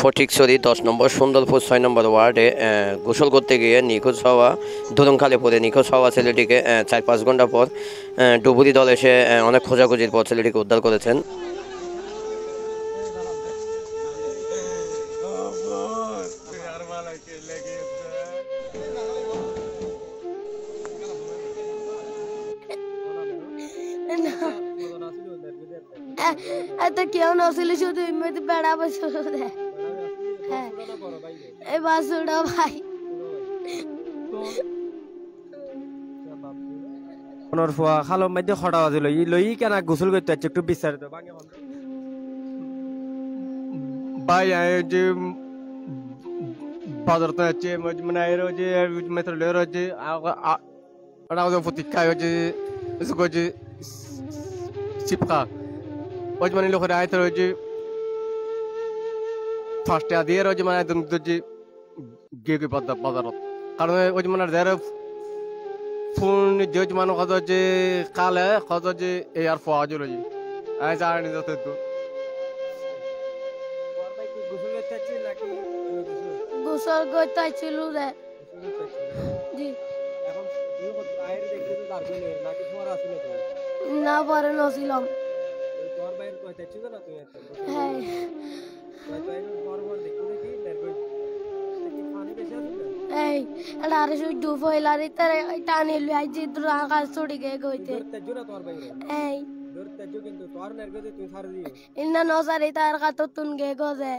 ফটিকছড়ি 10 নম্বর সুন্দরপুর 6 নম্বর ওয়ার্ডে গোসল করতে গিয়ে নিখোঁজ হওয়া ধরুনখালে পড়ে নিখোঁজ হওয়া ছেলেটিকে 4-5 ঘন্টা পর ডুবুরি দল এসে অনেক খোঁজাখুঁজির পর ছেলেটিকে উদ্ধার করেছেন। এত কেউ নছিল, শুধু এমনি বেড়া বসে হ্যাঁ এই বাসুটা ভাই খালো মধ্যে খটা বাজিল লই কেন গোসল করতে যাচ্ছে একটু বিস্তারিত ভাই যে বাজার তো যাচ্ছে মানে এর যে মেট্রোলের যে প্রতীক্ষা হচ্ছে চিপকা ওই মানে লোকের আয়তের ওই যে ফার্স্টে দিয়ে ওই যে মানে একদম যে গিয়ে বাজারত কারণ ওই যে মানে যারা ফোন যে মানুষ কত যে কালে কত যে এই আর ফোয়া জল আয় জানি যত গোসল করতে ছিল রে জি না পরে নছিলাম হ্যাঁ এই এটা আর শুই ডুব হইলারি তারে টানি লই জিদ্র আকাশ ছড়ি গে কইতে এই ইন্না নসারি তার কাততুন গে গজে